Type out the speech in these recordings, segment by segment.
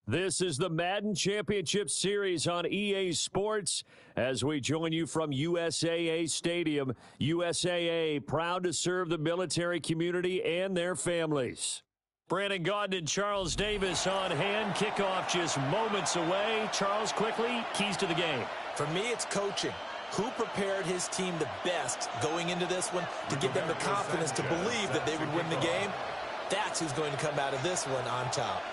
This is the Madden Championship Series on EA Sports as we join you from USAA Stadium. USAA, proud to serve the military community and their families. Brandon Gaudin and Charles Davis on hand. Kickoff just moments away. Charles, quickly, keys to the game. For me, it's coaching. Who prepared his team the best going into this one to give them the confidence to believe that they would win the game? That's who's going to come out of this one on top.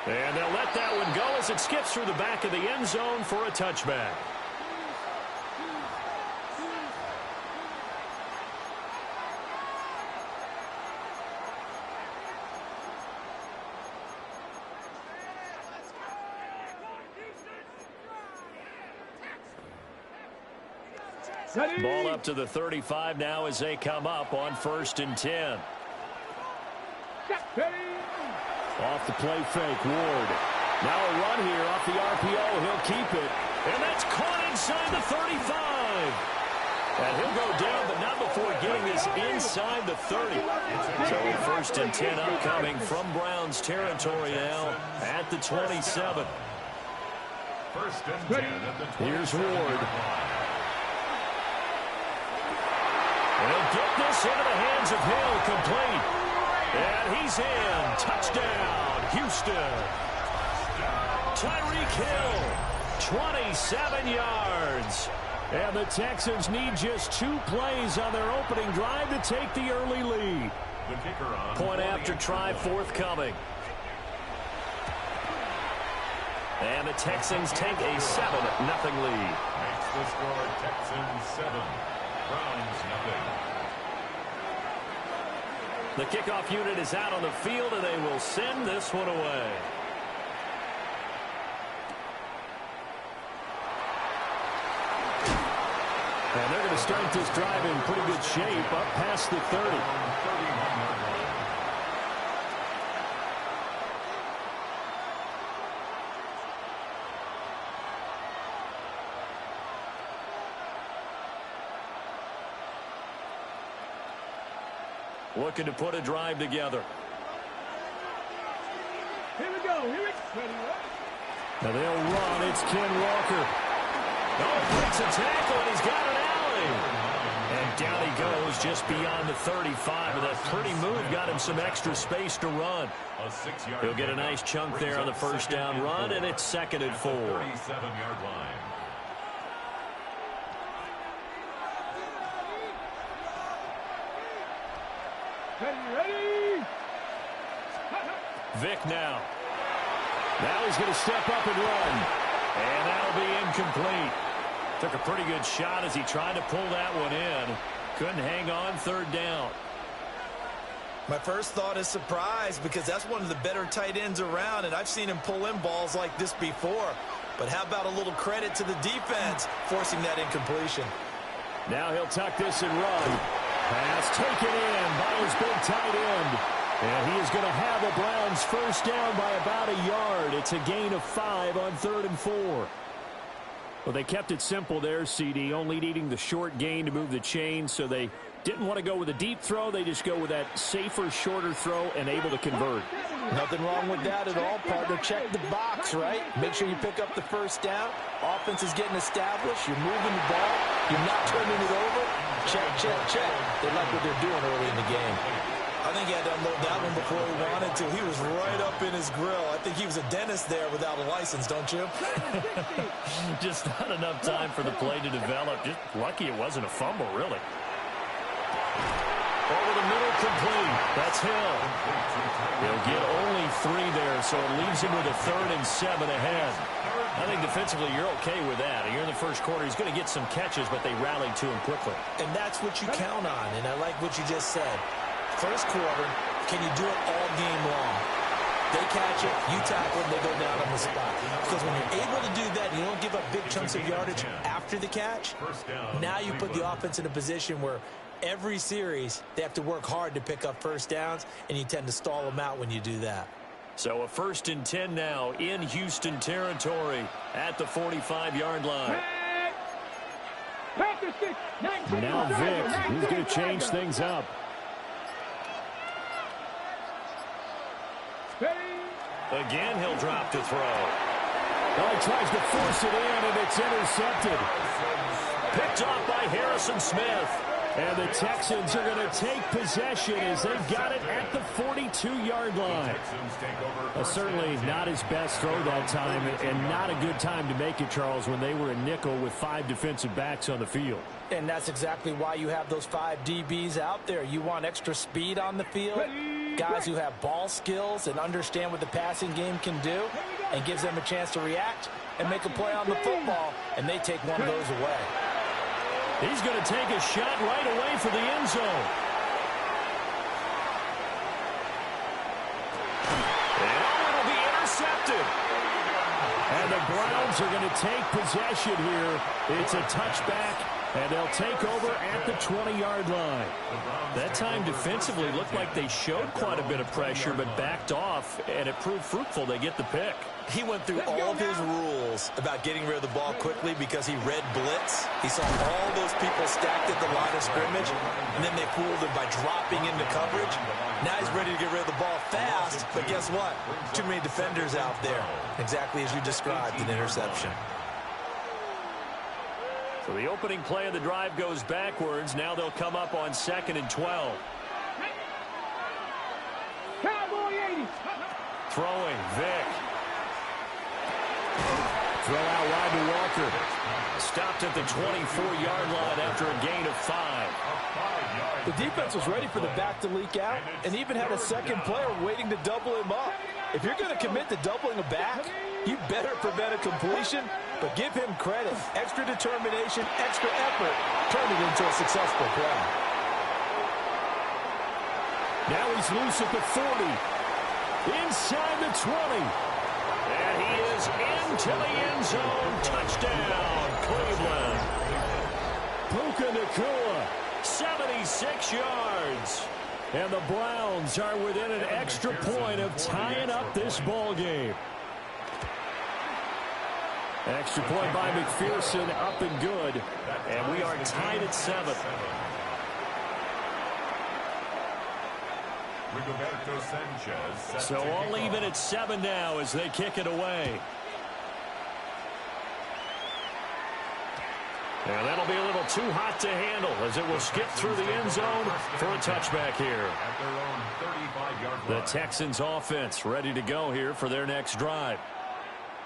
And they'll let that one go as it skips through the back of the end zone for a touchback. Ball up to the 35 now as they come up on 1st and 10. Off the play fake, Ward. Now a run here off the RPO. He'll keep it. And that's caught inside the 35. And he'll go down, but not before getting this inside the 30. So 1st and 10 upcoming from Browns territory now at the 27. 1st and 10 at the 27. Here's Ward. He'll get this into the hands of Hill, complete. And he's in. Touchdown, Houston. Tyreek Hill, 27 yards. And the Texans need just 2 plays on their opening drive to take the early lead. The kicker on Point after try forthcoming. And the Texans take a 7-0 lead. Makes the score Texans 7, Browns 0. The kickoff unit is out on the field, and they will send this one away. And they're going to start this drive in pretty good shape up past the 30. Looking to put a drive together. Here we go. Now they'll run. It's Ken Walker. Oh, breaks a tackle, and he's got an alley. And down he goes just beyond the 35. And that pretty move got him some extra space to run. He'll get a nice chunk there on the 1st down run, and it's 2nd and 4. 37-yard line. Ready. Vic now. Now he's going to step up and run. And that'll be incomplete. Took a pretty good shot as he tried to pull that one in. Couldn't hang on 3rd down. My first thought is surprise because that's one of the better tight ends around, and I've seen him pull in balls like this before. But how about a little credit to the defense forcing that incompletion? Now he'll tuck this and run. Pass taken in by his big tight end. And he is going to have the Browns 1st down by about a yard. It's a gain of 5 on 3rd and 4. Well, they kept it simple there, CD, only needing the short gain to move the chain, so they didn't want to go with a deep throw. They just go with that safer, shorter throw and able to convert. Nothing wrong with that at all, partner. Check the box, right? Make sure you pick up the 1st down. Offense is getting established. You're moving the ball. You're not turning it over. Check, check, check. They like what they're doing early in the game. I think he had to unload that one before he wanted to. He was right up in his grill. I think he was a dentist there without a license, don't you? Just not enough time for the play to develop. Just lucky it wasn't a fumble, really. Over the middle, complete. That's Hill. He'll get only 3 there, so it leaves him with a 3rd and 7 ahead. I think defensively you're okay with that. Here in the 1st quarter, he's going to get some catches, but they rallied to him quickly. And that's what you count on, and I like what you just said. 1st quarter, can you do it all game long? They catch it, you tackle it, they go down on the spot. Because when you're able to do that, you don't give up big chunks of yardage after the catch. Now you put the offense in a position where every series they have to work hard to pick up 1st downs, and you tend to stall them out when you do that. So a 1st and 10 now in Houston territory at the 45-yard line. Now Vic, he's going to change things up. Again, he'll drop to throw. Oh, he tries to force it in, and it's intercepted. Picked off by Harrison Smith. And the Texans are going to take possession as they've got it at the 42-yard line. Certainly not his best throw that time, and not a good time to make it, Charles, when they were a nickel with 5 defensive backs on the field. And that's exactly why you have those 5 DBs out there. You want extra speed on the field, guys who have ball skills and understand what the passing game can do, and gives them a chance to react and make a play on the football, and they take one of those away. He's going to take a shot right away for the end zone. And it'll be intercepted. And the Browns are going to take possession here. It's a touchback, and they'll take over at the 20-yard line. That time defensively looked like they showed quite a bit of pressure, but backed off, and it proved fruitful. They get the pick. He went through all of his rules about getting rid of the ball quickly because he read blitz. He saw all those people stacked at the line of scrimmage, and then they fooled him by dropping into coverage. Now he's ready to get rid of the ball fast, but guess what? Too many defenders out there. Exactly as you described, an interception. So the opening play of the drive goes backwards. Now they'll come up on 2nd and 12. Throwing, Vick. Throw out wide to Walker. Stopped at the 24-yard line after a gain of 5. The defense was ready for the back to leak out and even had a second player waiting to double him up. If you're going to commit to doubling a back, you better prevent a completion, but give him credit. Extra determination, extra effort, turned it into a successful play. Now he's loose at the 40. Inside the 20. And he is into the end zone. Touchdown, Cleveland. Puka Nacua, 76 yards. And the Browns are within an extra point of tying up this ball game. Extra point by McPherson, up and good. And we are tied at 7. So I'll leave it at 7 now as they kick it away. And that'll be a little too hot to handle as it will skip through the end zone for a touchback here. The Texans offense ready to go here for their next drive.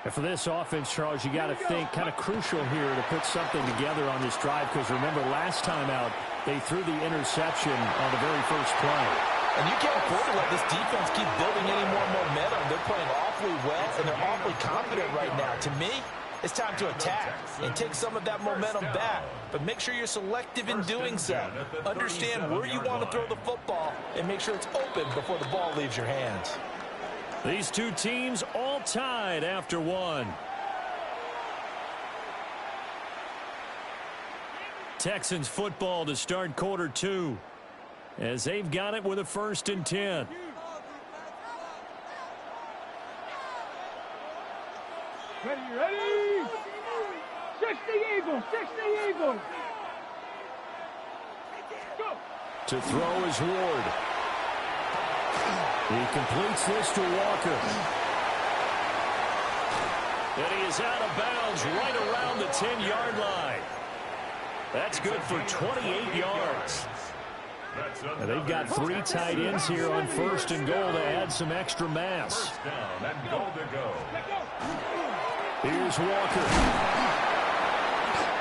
And for this offense, Charles, you got to think kind of crucial here to put something together on this drive, because remember last time out they threw the interception on the very first play. And you can't afford to let this defense keep building any more momentum. They're playing awfully well, and they're awfully confident right now. To me, it's time to attack and take some of that momentum back. But make sure you're selective in doing so. Understand where you want to throw the football and make sure it's open before the ball leaves your hands. These two teams all tied after 1. Texans football to start quarter 2. As they've got it with a 1st and 10. Ready? 60 Eagles, 60 Eagles. Go. To throw is Ward. He completes this to Walker. And he is out of bounds right around the 10-yard line. That's good for 28 yards. And they've got 3 tight ends here on 1st and goal to add some extra mass. Here's Walker.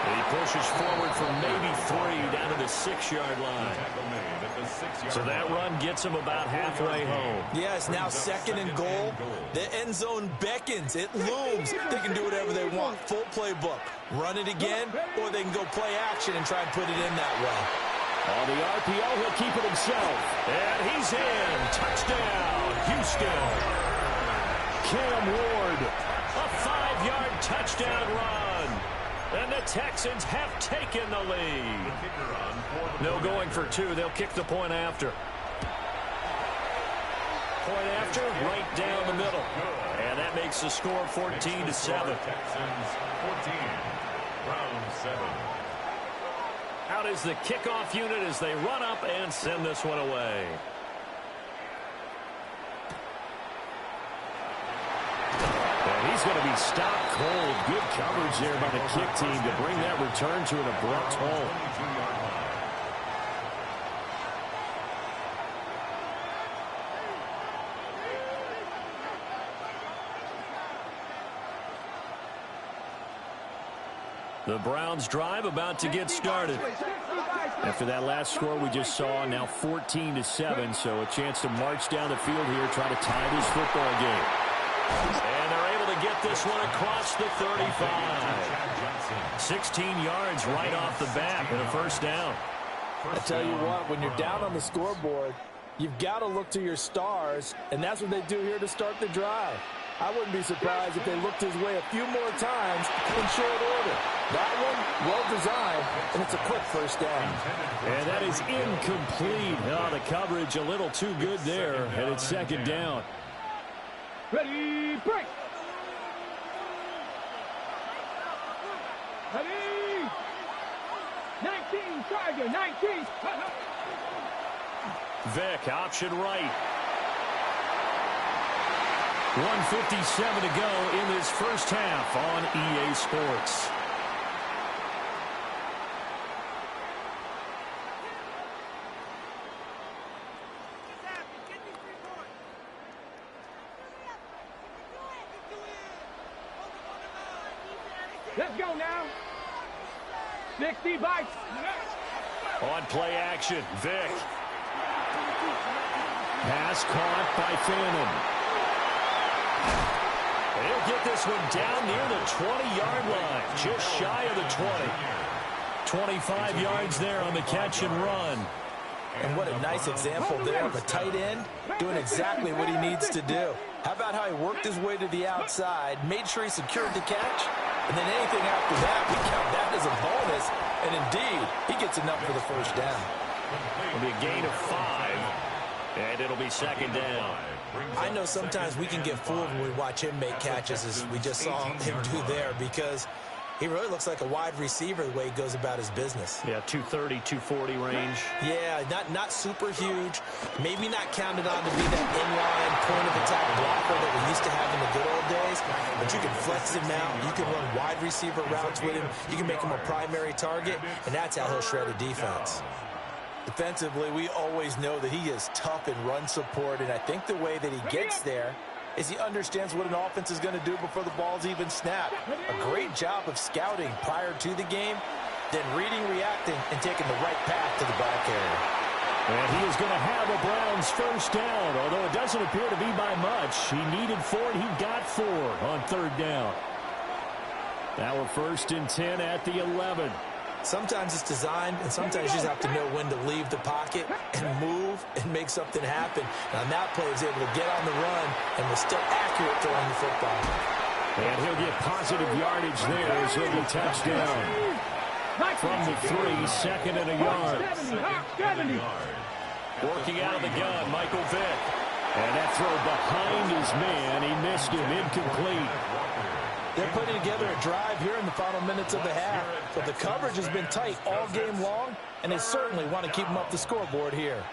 He pushes forward for maybe 3 down to the 6-yard line. So that run gets him about halfway home. Yeah, it's now 2nd and goal. The end zone beckons. It looms. They can do whatever they want. Full playbook. Run it again, or they can go play action and try and put it in that way. On the RPO, he'll keep it himself. And he's in. Touchdown, Houston. Cam Ward, a 5-yard touchdown run. And the Texans have taken the lead. No going for 2. They'll kick the point after. Point after, right down the middle. And that makes the score 14-7. Texans 14, Browns 7. Out is the kickoff unit as they run up and send this one away. He's going to be stopped cold. Good coverage there by the kick team to bring that return to an abrupt halt. The Browns drive about to get started. After that last score we just saw, now 14-7, so a chance to march down the field here, try to tie this football game. And they're able to get this one across the 35. 16 yards right off the bat and a first down. I tell you what, when you're down on the scoreboard, you've got to look to your stars, and that's what they do here to start the drive. I wouldn't be surprised if they looked his way a few more times in short order. That one, well designed, and it's a quick first down. And that is incomplete. Oh, the coverage a little too good there, and it's second down. Ready, break. Ready. 19, Tiger, 19. Vick, option right. 1:57 to go in this first half on EA Sports. Let's go now. 60 bites. On play action, Vick. Pass caught by Fannin. He'll get this one down near the 20-yard line, just shy of the 20. 25 yards there on the catch and run. And what a nice example there of a tight end doing exactly what he needs to do. How about how he worked his way to the outside, made sure he secured the catch, and then anything after that, we count that as a bonus. And indeed, he gets enough for the first down. It'll be a gain of 5, and it'll be second down. I know sometimes we can get fooled when we watch him make catches, as we just saw him do there, because he really looks like a wide receiver the way he goes about his business. Yeah, 230, 240 range. Yeah, not super huge. Maybe not counted on to be that inline point-of-attack blocker that we used to have in the good old days, but you can flex him out. You can run wide receiver routes with him. You can make him a primary target, and that's how he'll shred a defense. Defensively, we always know that he is tough in run support, and I think the way that he gets there is he understands what an offense is going to do before the ball's even snapped. A great job of scouting prior to the game, then reading, reacting, and taking the right path to the ball carrier. And he is going to have a Browns first down, although it doesn't appear to be by much. He needed 4, and he got 4 on third down. Now we're 1st and 10 at the 11. Sometimes it's designed, and sometimes you just have to know when to leave the pocket and move and make something happen. And on that play, he was able to get on the run and was still accurate throwing the football. And he'll get positive yardage there as he'll be touchdown. From the 3, second and a yard. 70. Working out of the gun, Michael Vick. And that throw behind his man. He missed him, incomplete. They're putting together a drive here in the final minutes of the half, but the coverage has been tight all game long, and they certainly want to keep them up the scoreboard here.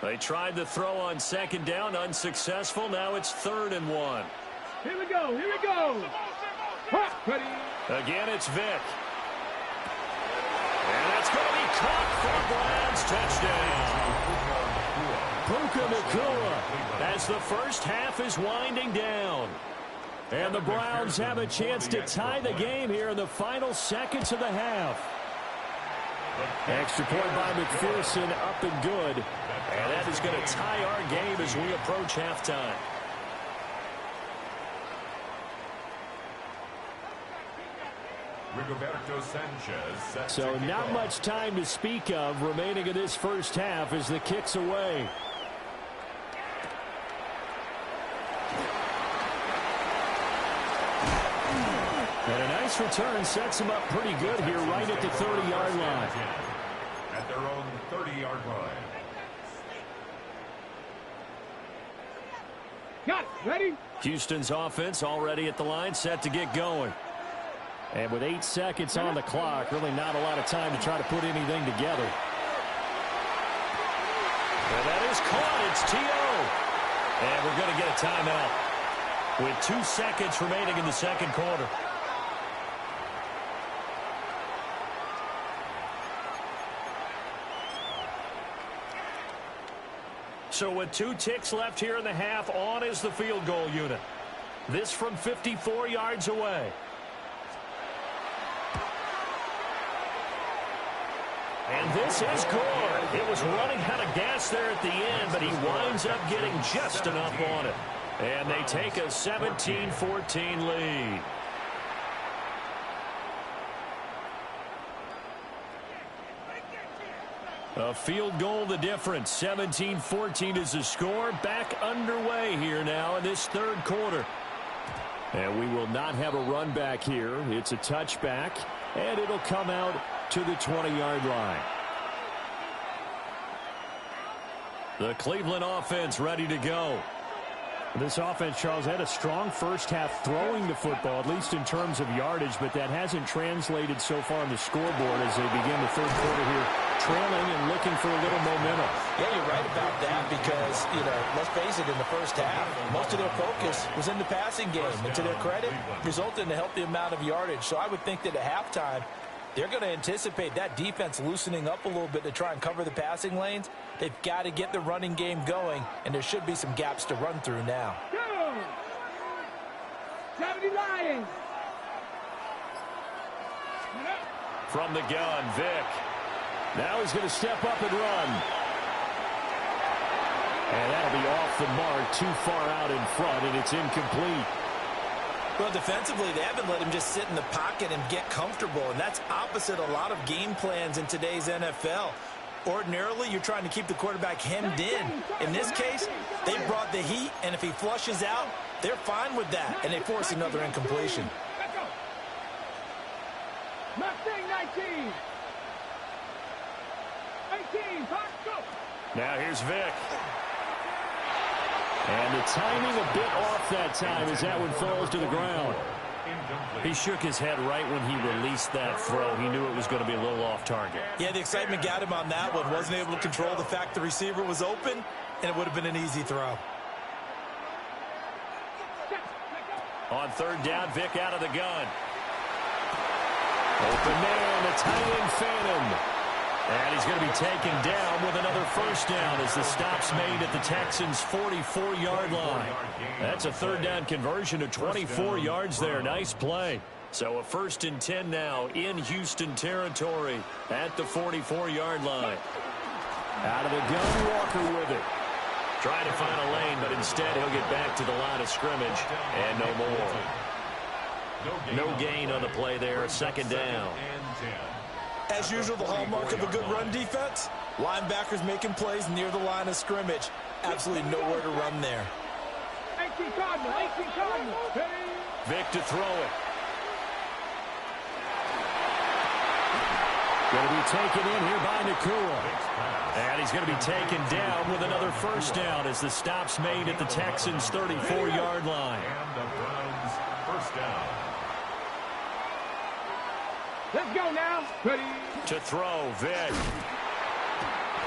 They tried the throw on second down, unsuccessful. Now it's 3rd and 1. Here we go, here we go. Ready. Again, it's Vick. And that's going to be caught for a Browns touchdown. Puka Nacua as the first half is winding down. And the Browns have a chance to tie the game here in the final seconds of the half. Extra point by McPherson, up and good. And that is going to tie our game as we approach halftime. So not much time to speak of remaining in this first half as the kick's away. And a nice return sets him up pretty good here right at the 30-yard line. At their own 30-yard line. Got it. Ready? Houston's offense already at the line, set to get going. And with 8 seconds on the clock, really not a lot of time to try to put anything together. And that is caught. It's T.O. And we're going to get a timeout with 2 seconds remaining in the second quarter. So with 2 ticks left here in the half, on is the field goal unit. This from 54 yards away. And this is good. It was running out of gas there at the end, but he winds up getting just enough on it. And they take a 17-14 lead. A field goal the difference. 17-14 is the score. Back underway here now in this third quarter. And we will not have a run back here. It's a touchback, and it'll come out to the 20-yard line. The Cleveland offense ready to go. This offense, Charles, had a strong first half throwing the football, at least in terms of yardage, but that hasn't translated so far on the scoreboard as they begin the third quarter here, trailing and looking for a little momentum. Yeah, you're right about that because, let's face it, in the first half, most of their focus was in the passing game. And to their credit, resulted in a healthy amount of yardage. So I would think that at halftime, they're going to anticipate that defense loosening up a little bit to try and cover the passing lanes. They've got to get the running game going, and there should be some gaps to run through now. 70 Lions. From the gun, Vic. Now he's going to step up and run. And that'll be off the mark, too far out in front, and it's incomplete. Well, defensively, they haven't let him just sit in the pocket and get comfortable, and that's opposite a lot of game plans in today's NFL. Ordinarily, you're trying to keep the quarterback hemmed in. In this case, they brought the heat, and if he flushes out, they're fine with that, and they force another incompletion. Mustang 19. 18, go. Now here's Vic. And the timing a bit off that time as that one falls to the ground. He shook his head right when he released that throw. He knew it was going to be a little off target. Yeah, the excitement got him on that one. Wasn't able to control the fact the receiver was open, and it would have been an easy throw. On third down, Vic out of the gun. Open man, the tight end Phantom. And he's going to be taken down with another first down as the stop's made at the Texans' 44-yard line. That's a third down conversion of 24 yards there. Nice play. So a 1st and 10 now in Houston territory at the 44-yard line. Out of the gun, Walker with it. Trying to find a lane, but instead he'll get back to the line of scrimmage and no more. No gain on the play there. Second down. As usual, the hallmark of a good run defense, linebackers making plays near the line of scrimmage. Absolutely nowhere to run there. 18 Cardinal, 18 Cardinal. Vic to throw it. Going to be taken in here by Nakua. And he's going to be taken down with another first down as the stop's made at the Texans' 34-yard line. And the Browns' first down. Let's go now. Ready. To throw, Vic.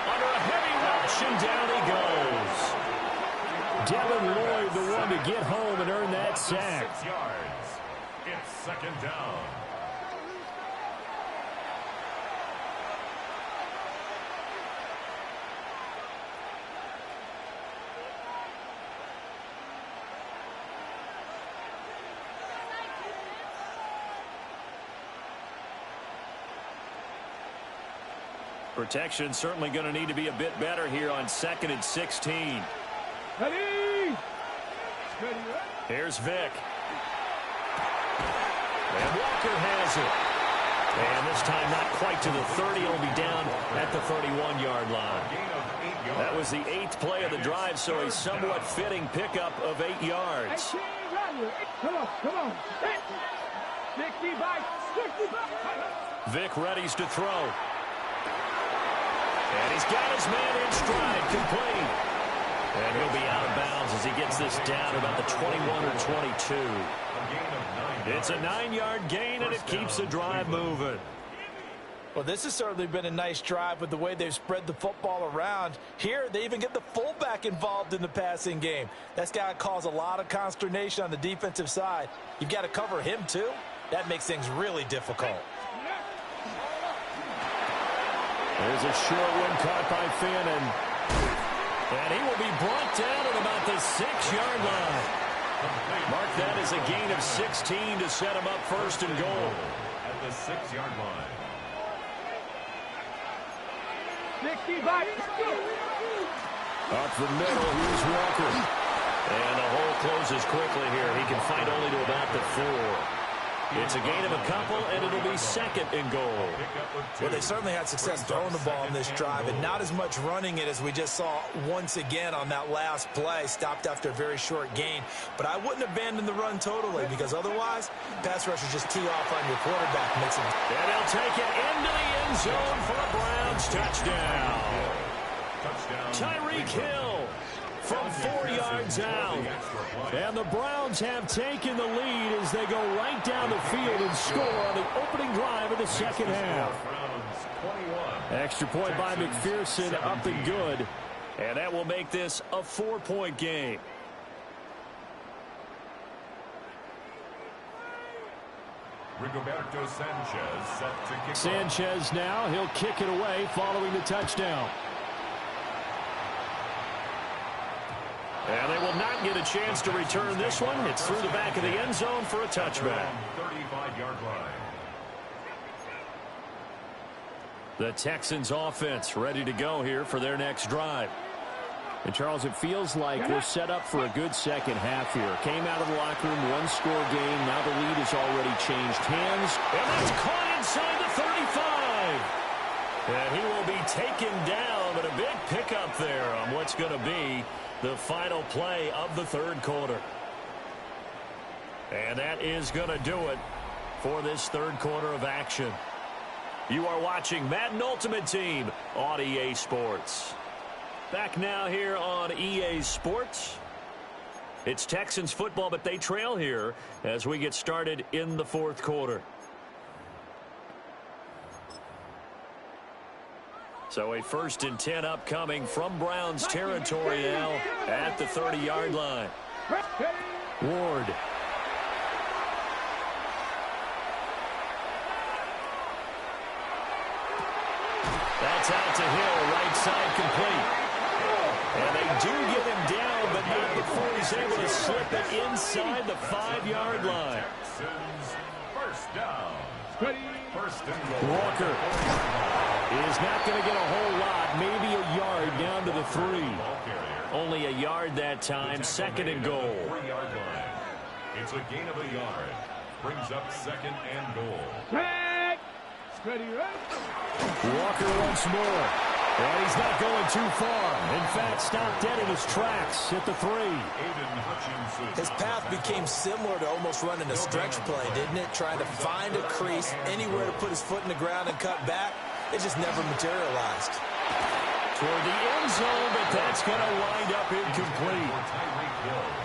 Under a heavy rush, and down he goes. Devin Lloyd, the one to get home and earn that sack. 6 yards. It's second down. Protection certainly going to need to be a bit better here on 2nd and 16. Ready. Here's Vic. And Walker has it. And this time not quite to the 30. It'll be down at the 31-yard line. That was the 8th play of the drive, so a somewhat fitting pickup of 8 yards. Come on. 65. Vic readies to throw. And he's got his man in stride, complete. And he'll be out of bounds as he gets this down about the 21 or 22. It's a 9-yard gain, and it keeps the drive moving. Well, this has certainly been a nice drive with the way they've spread the football around. Here, they even get the fullback involved in the passing game. That's got to cause a lot of consternation on the defensive side. You've got to cover him, too. That makes things really difficult. There's a short one caught by Fannin. And he will be brought down at about the 6-yard line. Mark that as a gain of 16 to set him up first and goal. At the 6-yard line. 65. Up the middle, here's Walker. And the hole closes quickly here. He can fight only to about the 4. It's a gain of a couple, and it'll be second and goal. Well, they certainly had success throwing the ball in this drive, and not as much running it as we just saw once again on that last play. Stopped after a very short gain. But I wouldn't abandon the run totally, because otherwise, pass rushers just tee off on your quarterback. Makes it. And they'll take it into the end zone for a Browns touchdown. Tyreek Hill from 4 yards out. And the Browns have taken the lead as they go right down the field and score on the opening drive of the second half. Extra point by McPherson, up and good. And that will make this a 4-point game. Rigoberto Sanchez set to kick Sanchez now, he'll kick it away following the touchdown. And they will not get a chance to return this one. It's through the back of the end zone for a touchback. 35-yard line. The Texans offense ready to go here for their next drive. And, Charles, it feels like we're set up for a good second half here. Came out of the locker room, one-score game. Now the lead has already changed hands. And that's caught inside the 35. And he will be taken down, but a big pickup there on what's going to be the final play of the third quarter. And that is going to do it for this third quarter of action. You are watching Madden Ultimate Team on EA Sports. Back now here on EA Sports. It's Texans football, but they trail here as we get started in the fourth quarter. So a 1st and 10 upcoming from Browns territory now at the 30-yard line. Ward. That's out to Hill, right side complete. And they do get him down, but not before he's able to slip it inside the 5-yard line. First down. First and goal. Walker is not going to get a whole lot, maybe a yard down to the 3. Only a yard that time, second and goal. 3-yard line. It's a gain of a yard. Brings up second and goal. Walker once more. And he's not going too far. In fact, stopped dead in his tracks at the 3. His path became similar to almost running a stretch play, didn't it? Trying to find a crease, anywhere to put his foot in the ground and cut back. It just never materialized. Toward the end zone, but that's going to wind up incomplete.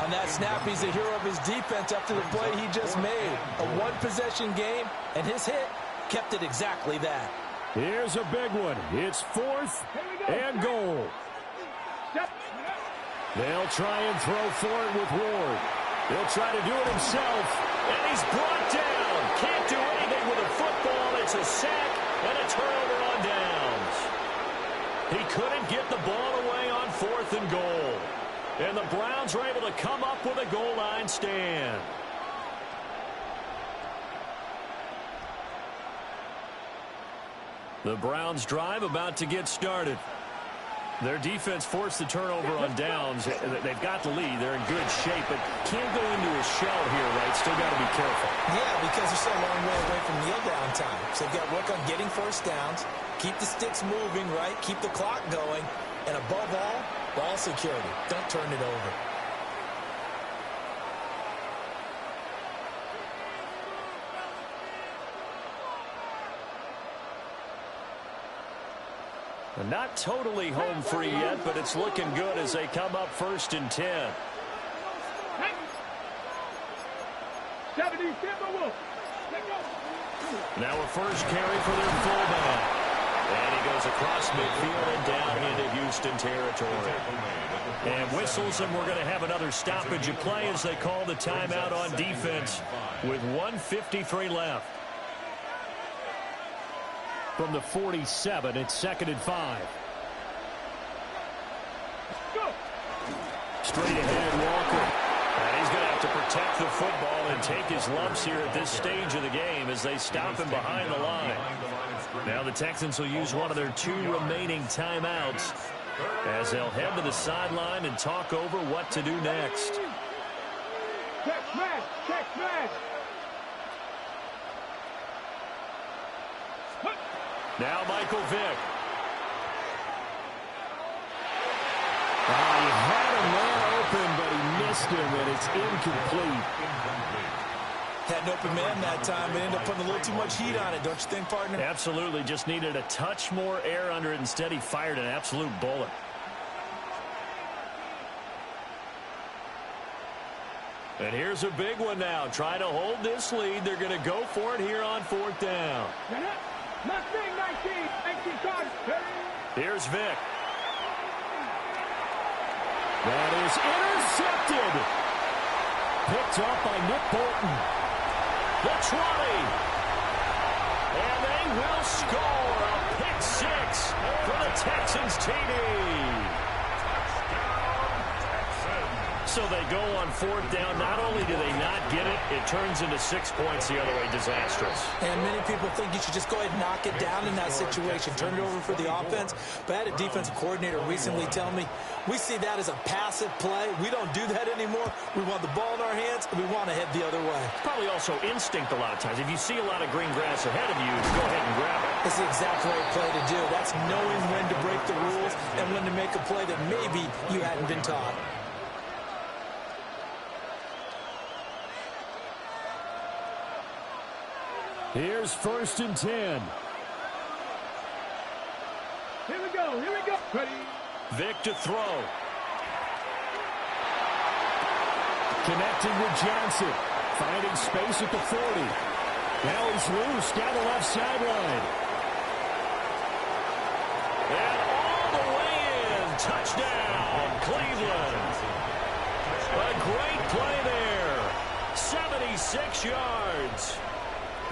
On that snap, he's the hero of his defense after the play he just made. A one-possession game, and his hit kept it exactly that. Here's a big one. It's 4th and goal. They'll try and throw for it with Ward. He'll try to do it himself, and he's brought down. Can't do anything with a football. It's a sack and a turnover on downs. He couldn't get the ball away on 4th and goal. And the Browns are able to come up with a goal line stand. The Browns drive about to get started. Their defense forced the turnover on downs. They've got the lead. They're in good shape, but can't go into a shell here, right? Still got to be careful. Yeah, because they're so long way away from kneel down time. So they've got to work on getting first downs, keep the sticks moving, right? Keep the clock going, and above all, ball security. Don't turn it over. Not totally home free yet, but it's looking good as they come up 1st and 10. 70, Timberwolf. Now a first carry for their fullback. And he goes across midfield and down into Houston territory. And whistles, and we're going to have another stoppage of play as they call the timeout on defense with 1:53 left. From the 47, it's 2nd and 5. Straight ahead, Walker. And he's going to have to protect the football and take his lumps here at this stage of the game as they stop him behind the line. Now the Texans will use one of their 2 remaining timeouts as they'll head to the sideline and talk over what to do next. Check smash! Check smash! Now Michael Vick. He had a man open, but he missed him, and it's incomplete. Had an open man that time, but ended up putting a little too much heat on it, don't you think, partner? Absolutely. Just needed a touch more air under it. Instead, he fired an absolute bullet. And here's a big one now. Trying to hold this lead. They're going to go for it here on 4th down. Mustang 19 cards. Here's Vick. That is intercepted. Picked up by Nick Bolton. The 20. And they will score a pick 6 for the Texans TD. So they go on 4th down. Not only do they not get it, it turns into 6 points the other way. Disastrous. And many people think you should just go ahead and knock it down in that situation. Turn it over for the offense. But I had a defensive coordinator recently tell me, we see that as a passive play. We don't do that anymore. We want the ball in our hands, and we want to head the other way. Probably also instinct a lot of times. If you see a lot of green grass ahead of you, go ahead and grab it. It's the exact right play to do. That's knowing when to break the rules and when to make a play that maybe you hadn't been taught. Here's 1st and 10. Here we go. Here we go. Ready. Vick to throw. Connecting with Johnson. Finding space at the 40. Now he's loose down the left sideline. And all the way in. Touchdown, Cleveland. A great play there. 76 yards.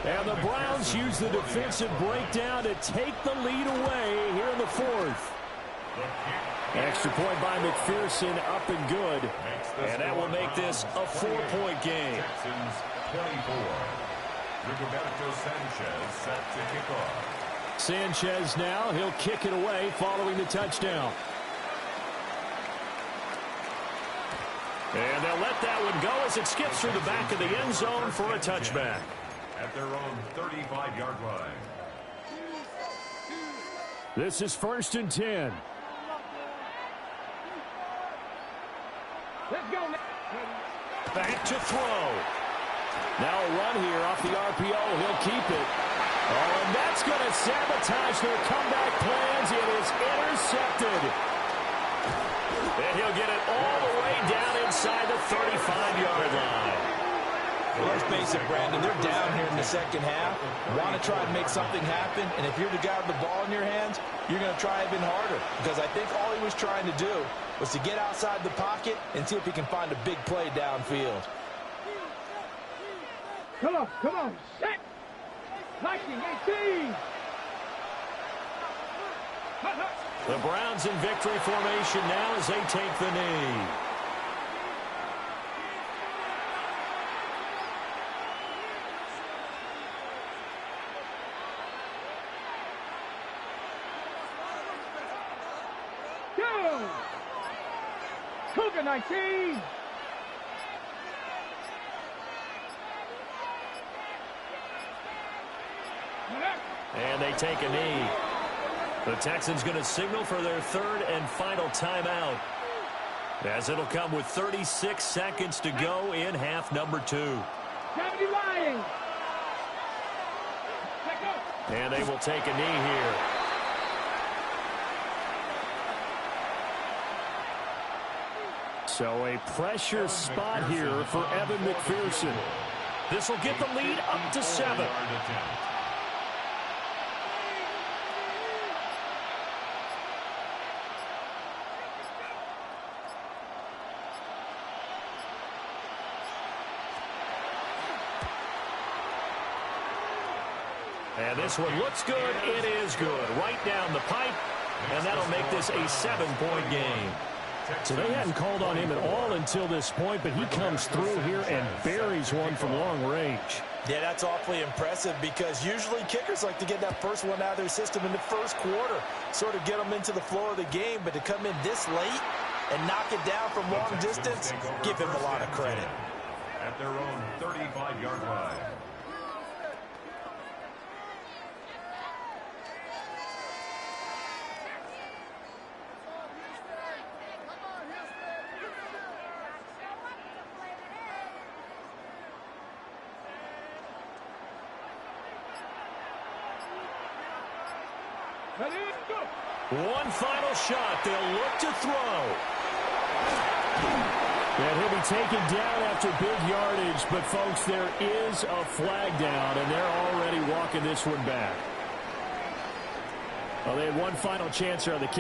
And the Browns use the defensive breakdown to take the lead away here in the 4th. Extra point by McPherson, up and good. And that will make this a 4-point game. Texans 24. Rigoberto Sanchez set to kick off. Sanchez now, he'll kick it away following the touchdown. And they'll let that one go as it skips through the back of the end zone for a touchback. At their own 35-yard line. This is 1st and 10. Let's go. Back to throw. Now a run here off the RPO. He'll keep it. Oh, and that's going to sabotage their comeback plans. It is intercepted. And he'll get it all the way down inside the 35-yard line. Well, let's face it, Brandon, they're down here in the second half. Want to try and make something happen, and if you're the guy with the ball in your hands, you're going to try even harder. Because I think all he was trying to do was to get outside the pocket and see if he can find a big play downfield. Come on, come on. Set. 19-18. The Browns in victory formation now as they take the knee. Cougar 19. And they take a knee. The Texans going to signal for their 3rd and final timeout, as it'll come with 36 seconds to go in half number 2. 70 Lions. And they will take a knee here. So a pressure spot here for Evan McPherson. This will get the lead up to 7. And this one looks good. It is good. Right down the pipe. And that'll make this a 7-point game. So they hadn't called on him at all until this point, but he comes through here and buries one from long range. Yeah, that's awfully impressive because usually kickers like to get that first one out of their system in the first quarter, sort of get them into the flow of the game, but to come in this late and knock it down from long distance, give him a lot of credit. At their own 35-yard line. One final shot. They'll look to throw. And he'll be taken down after big yardage. But, folks, there is a flag down, and they're already walking this one back. Well, they had one final chance here on the kick.